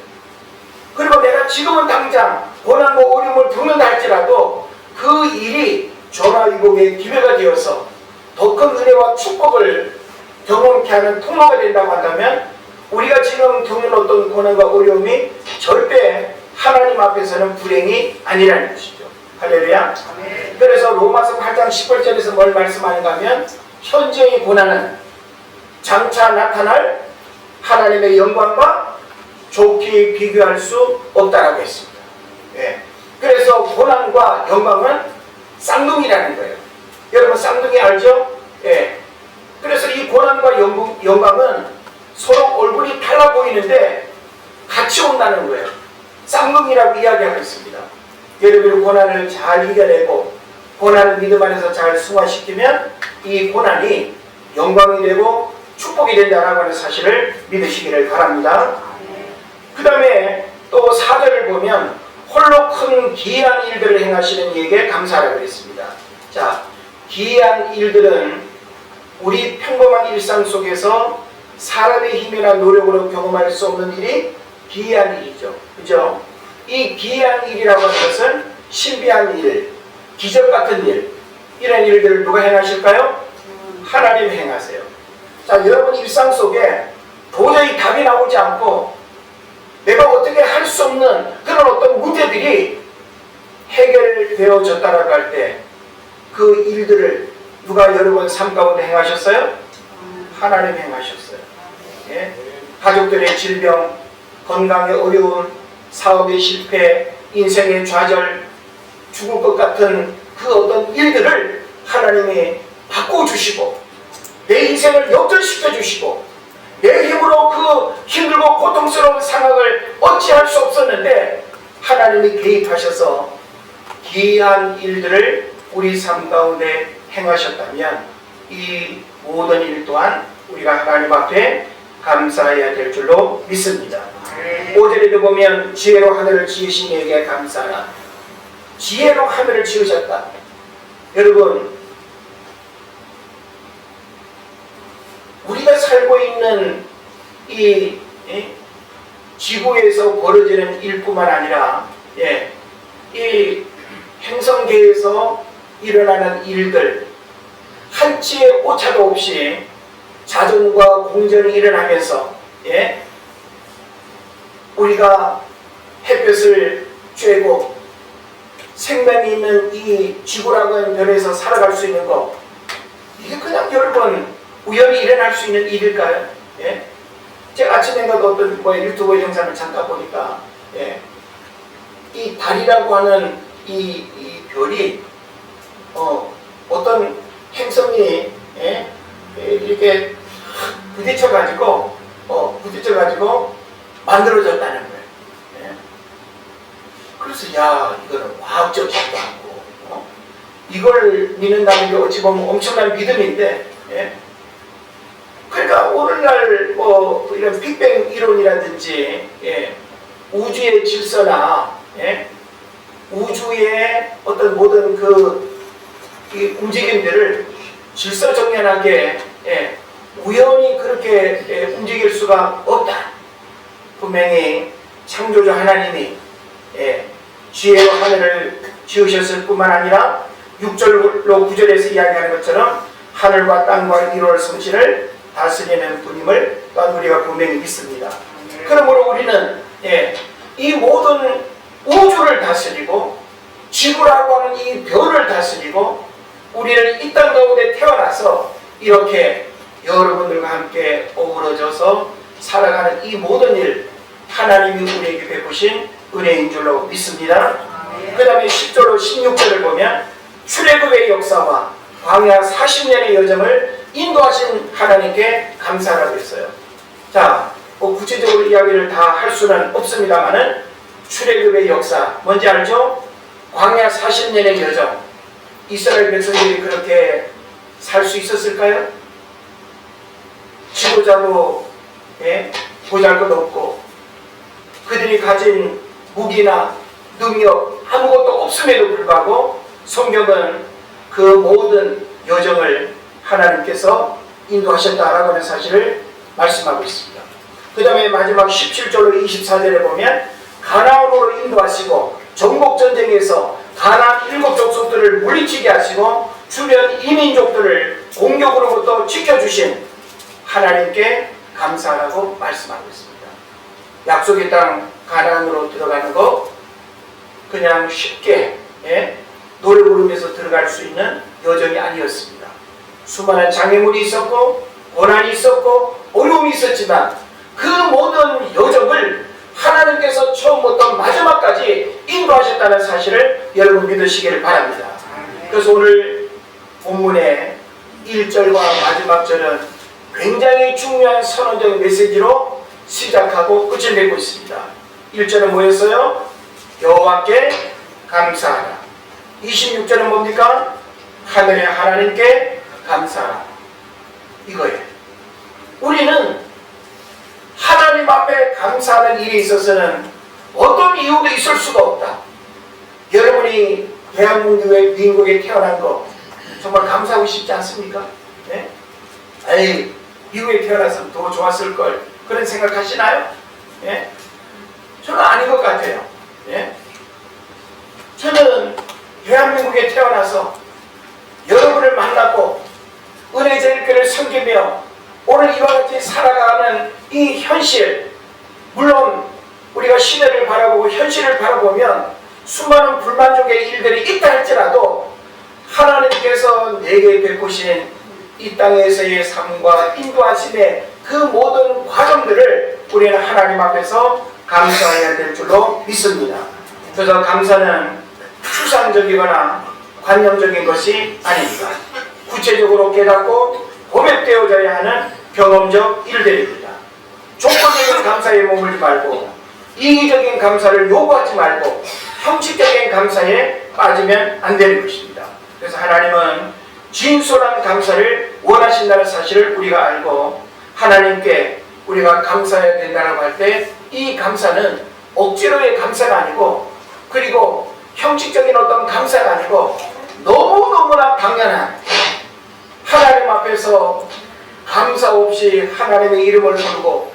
그리고 내가 지금은 당장 고난과 어려움을 겪는다 할지라도 그 일이 전화위복의 기회가 되어서 더 큰 은혜와 축복을 경험케 하는 통로가 된다고 한다면 우리가 지금 겪는 어떤 고난과 어려움이 절대 하나님 앞에서는 불행이 아니라는 것이죠. 할렐루야. 그래서 로마서 8장 18절에서 뭘 말씀하는가 하면 현재의 고난은 장차 나타날 하나님의 영광과 좋게 비교할 수 없다라고 했습니다. 그래서 고난과 영광은 쌍둥이라는 거예요. 여러분 쌍둥이 알죠? 그래서 이 고난과 영광은 서로 얼굴이 달라 보이는데 같이 온다는 거예요. 쌍둥이라고 이야기하고 있습니다. 여러분이 고난을 잘 이겨내고 고난을 믿음 안에서 잘 승화시키면 이 고난이 영광이 되고 축복이 된다라고 하는 사실을 믿으시기를 바랍니다. 그 다음에 또 4절을 보면 홀로 큰 기이한 일들을 행하시는 이에게 감사하라 그랬습니다. 자, 기이한 일들은 우리 평범한 일상 속에서 사람의 힘이나 노력으로 경험할 수 없는 일이 기이한 일이죠. 그죠? 이 기이한 일이라고 하는 것은 신비한 일, 기적 같은 일, 이런 일들을 누가 행하실까요? 하나님 행하세요. 자, 여러분 일상 속에 도저히 답이 나오지 않고 내가 어떻게 할 수 없는 그런 어떤 문제들이 해결되어졌다라고 할 때 그 일들을 누가 여러분 삶 가운데 행하셨어요? 하나님 행하셨어요. 가족들의 질병, 건강의 어려움, 사업의 실패, 인생의 좌절, 죽을 것 같은 그 어떤 일들을 하나님이 바꿔주시고 내 인생을 역전시켜 주시고 내 힘으로 그 힘들고 고통스러운 상황을 어찌할 수 없었는데 하나님이 개입하셔서 기이한 일들을 우리 삶 가운데 행하셨다면 이 모든 일 또한 우리가 하나님 앞에 감사해야 될 줄로 믿습니다. 5절에도 보면 지혜로 하늘을 지으신 이에게 감사하라. 지혜로 하늘을 지으셨다. 여러분 우리가 살고 있는 이 지구에서 벌어지는 일뿐만 아니라 이 행성계에서 일어나는 일들, 한치의 오차도 없이 자전과 공전이 일어나면서 우리가 햇볕을 쬐고 생명이 있는 이 지구라고 하는 별에서 살아갈 수 있는 거, 이게 그냥 여러분 우연히 일어날 수 있는 일일까요? 제가 아침에도 어떤 유튜브 영상을 잠깐 보니까 이 달이라고 하는 이 별이 어떤 행성이 이렇게 부딪혀가지고 만들어졌다는 거예요. 그래서 야, 이거는 과학적이지도 않고 이걸 믿는다는 게 어찌 보면 엄청난 믿음인데, 그러니까 오늘날 이런 빅뱅 이론이라든지 우주의 질서나 우주의 어떤 모든 이 움직임들을 질서정연하게 우연히 그렇게 움직일 수가 없다. 분명히 창조주 하나님이 지혜로 하늘을 지으셨을 뿐만 아니라 6절로 9절에서 이야기하는 것처럼 하늘과 땅과 이루어 성신을 다스리는 분임을 또한 우리가 분명히 믿습니다. 그러므로 우리는 이 모든 우주를 다스리고 지구라고 하는 이 별을 다스리고 우리는 이 땅 가운데 태어나서 이렇게 여러분들과 함께 어우러져서 살아가는 이 모든 일, 하나님이 우리에게 베푸신 은혜인 줄로 믿습니다. 그 다음에 10절로 16절을 보면 출애굽의 역사와 광야 40년의 여정을 인도하신 하나님께 감사하라고 했어요. 자, 구체적으로 이야기를 다 할 수는 없습니다만은 출애굽의 역사 뭔지 알죠? 광야 40년의 여정, 이스라엘 백성들이 그렇게 살 수 있었을까요? 지도자도 보잘것없고 그들이 가진 무기나 능력 아무것도 없음에도 불구하고 성경은 그 모든 여정을 하나님께서 인도하셨다라고 하는 사실을 말씀하고 있습니다. 그 다음에 마지막 17절로 24절에 보면 가나안으로 인도하시고 전국전쟁에서 가나안 7족속들을 물리치게 하시고 주변 이민족들을 공격으로부터 지켜주신 하나님께 감사하라고 말씀하고 있습니다. 약속의 땅 가나안으로 들어가는 거 그냥 쉽게 노래 부르면서 들어갈 수 있는 여정이 아니었습니다. 수많은 장애물이 있었고 고난이 있었고 어려움이 있었지만 그 모든 여정을 하나님께서 처음부터 마지막까지 인도하셨다는 사실을 여러분 믿으시기를 바랍니다. 그래서 오늘 본문의 1절과 마지막 절은 굉장히 중요한 선언적인 메시지로 시작하고 끝을 맺고 있습니다. 1절은 뭐였어요? 여호와께 감사하라. 26절은 뭡니까? 하늘의 하나님께 감사하라. 이거예요. 우리는 하나님 앞에 감사하는 일에 있어서는 어떤 이유도 있을 수가 없다. 여러분이 대한민국의 미국에 태어난 거 정말 감사하고 싶지 않습니까? 에이, 미국에 태어나서 더 좋았을 걸 그런 생각하시나요? 저는 아닌 것 같아요. 저는 대한민국에 태어나서 여러분을 만났고 은혜 제일교회를 섬기며 오늘 이와 같이 살아가는 이 현실, 물론 우리가 시대를 바라보고 현실을 바라보면 수많은 불만족의 일들이 있다 할지라도 하나님께서 내게 베푸신 이 땅에서의 삶과 인도하심의 그 모든 과정들을 우리는 하나님 앞에서 감사해야 될 줄로 믿습니다. 그래서 감사는 추상적이거나 관념적인 것이 아닙니다. 구체적으로 깨닫고 고백되어져야 하는 경험적 일들입니다. 조건적인 감사에 머물지 말고 이기적인 감사를 요구하지 말고 형식적인 감사에 빠지면 안 되는 것입니다. 그래서 하나님은 진솔한 감사를 원하신다는 사실을 우리가 알고 하나님께 우리가 감사해야 된다고 할 때 이 감사는 억지로의 감사가 아니고 그리고 형식적인 어떤 감사가 아니고 너무너무나 당연한 하나님 앞에서 감사 없이 하나님의 이름을 부르고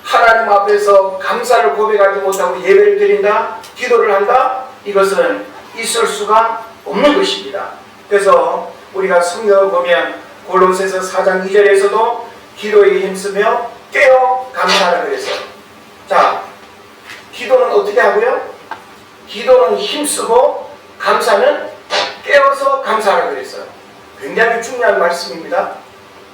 하나님 앞에서 감사를 고백하지 못하고 예배를 드린다, 기도를 한다, 이것은 있을 수가 없는 것입니다. 그래서 우리가 성경을 보면 골로새서 4장 2절에서도 기도에 힘쓰며 깨어 감사하라 그랬어요. 자, 기도는 어떻게 하고요? 기도는 힘쓰고 감사는 깨어서 감사하라 그랬어요. 굉장히 중요한 말씀입니다.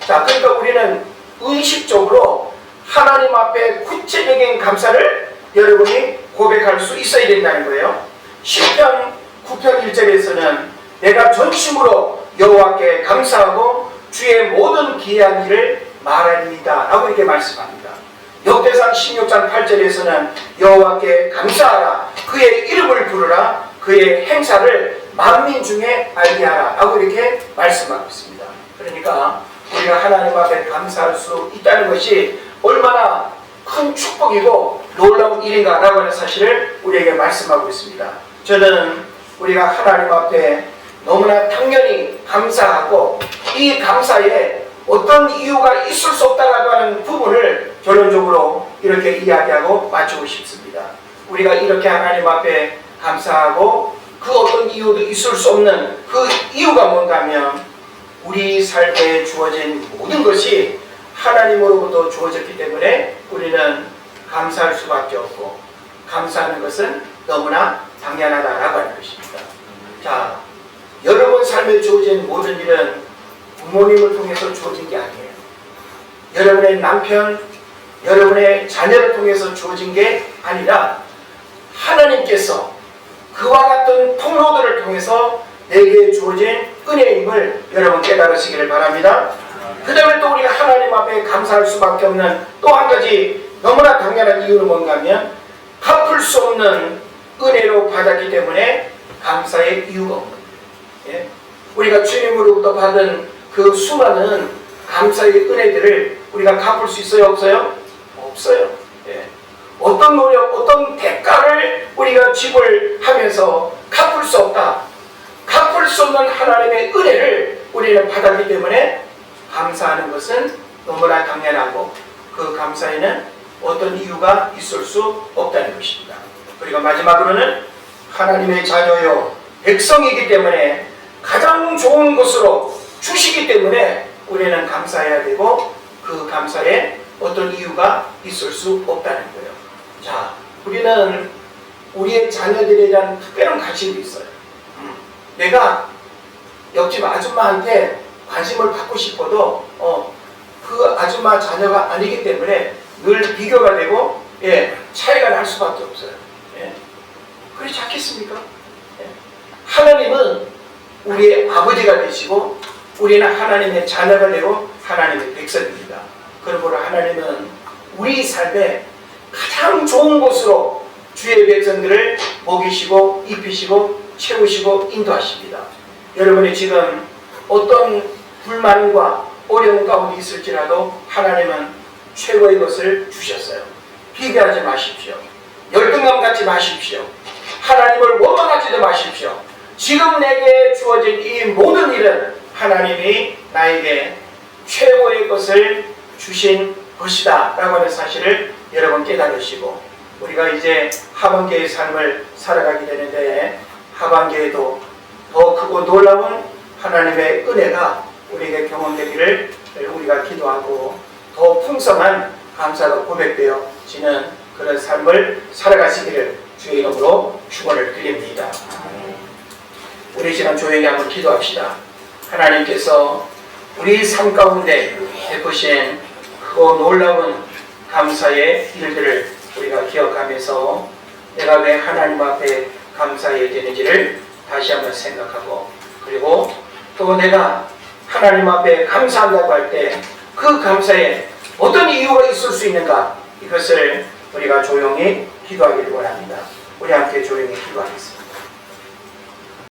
자, 그러니까 우리는 의식적으로 하나님 앞에 구체적인 감사를 여러분이 고백할 수 있어야 된다는 거예요. 시편 9편 1절에서는 내가 전심으로 여호와께 감사하고 주의 모든 기이한 일을 말하리이다 라고 이렇게 말씀합니다. 역대상 16장 8절에서는 여호와께 감사하라, 그의 이름을 부르라, 그의 행사를 만민 중에 알게 하라 라고 이렇게 말씀하고 있습니다. 그러니까 우리가 하나님 앞에 감사할 수 있다는 것이 얼마나 큰 축복이고 놀라운 일인가 라고 하는 사실을 우리에게 말씀하고 있습니다. 저는 우리가 하나님 앞에 너무나 당연히 감사하고 이 감사에 어떤 이유가 있을 수 없다라고 하는 부분을 결론적으로 이렇게 이야기하고 마치고 싶습니다. 우리가 이렇게 하나님 앞에 감사하고 그 어떤 이유도 있을 수 없는 그 이유가 뭔가 하면 우리 삶에 주어진 모든 것이 하나님으로부터 주어졌기 때문에 우리는 감사할 수밖에 없고 감사하는 것은 너무나 당연하다라고 하는 것입니다. 자, 여러분 삶에 주어진 모든 일은 부모님을 통해서 주어진 게 아니에요. 여러분의 남편, 여러분의 자녀를 통해서 주어진 게 아니라 하나님께서 그와 같은 통로들을 통해서 내게 주어진 은혜임을 여러분 깨달으시기를 바랍니다. 그 다음에 또 우리가 하나님 앞에 감사할 수밖에 없는 또 한 가지 너무나 당연한 이유는 뭔가 하면 갚을 수 없는 은혜로 받았기 때문에 감사의 이유가 없는 거예요. 예? 우리가 주님으로부터 받은 그 수많은 감사의 은혜들을 우리가 갚을 수 있어요? 없어요? 없어요. 예. 어떤 노력, 어떤 대가를 우리가 지불하면서 갚을 수 없다. 갚을 수 없는 하나님의 은혜를 우리는 받았기 때문에 감사하는 것은 너무나 당연하고 그 감사에는 어떤 이유가 있을 수 없다는 것입니다. 그리고 마지막으로는 하나님의 자녀요 백성이기 때문에 가장 좋은 것으로 주시기 때문에 우리는 감사해야 되고 그 감사에 어떤 이유가 있을 수 없다는 거예요. 자, 우리는 우리의 자녀들에 대한 특별한 관심이 있어요. 내가 옆집 아줌마한테 관심을 받고 싶어도 그 아줌마 자녀가 아니기 때문에 늘 비교가 되고 차이가 날 수밖에 없어요. 그렇지 않겠습니까? 하나님은 우리의 아버지가 되시고 우리는 하나님의 자녀가 되고 하나님의 백성입니다. 그러므로 하나님은 우리 삶에 가장 좋은 곳으로 주의 백성들을 먹이시고 입히시고 채우시고 인도하십니다. 여러분이 지금 어떤 불만과 어려운 가운데 있을지라도 하나님은 최고의 것을 주셨어요. 비교하지 마십시오. 열등감 갖지 마십시오. 하나님을 원망하지도 마십시오. 지금 내게 주어진 이 모든 일은 하나님이 나에게 최고의 것을 주신 것이다 라고 하는 사실을 여러분 깨달으시고 우리가 이제 하반기의 삶을 살아가게 되는데 하반기에도 더 크고 놀라운 하나님의 은혜가 우리에게 경험되기를 우리가 기도하고 더 풍성한 감사가 고백되어지는 그런 삶을 살아가시기를 주의 이름으로 축원을 드립니다. 우리 시간 조용히 한번 기도합시다. 하나님께서 우리 삶 가운데 베푸신 크고 놀라운 감사의 일들을 우리가 기억하면서 내가 왜 하나님 앞에 감사해야 되는지를 다시 한번 생각하고 그리고 또 내가 하나님 앞에 감사한다고 할 때 그 감사에 어떤 이유가 있을 수 있는가 이것을 우리가 조용히 기도하기를 원합니다. 우리 함께 조용히 기도하겠습니다.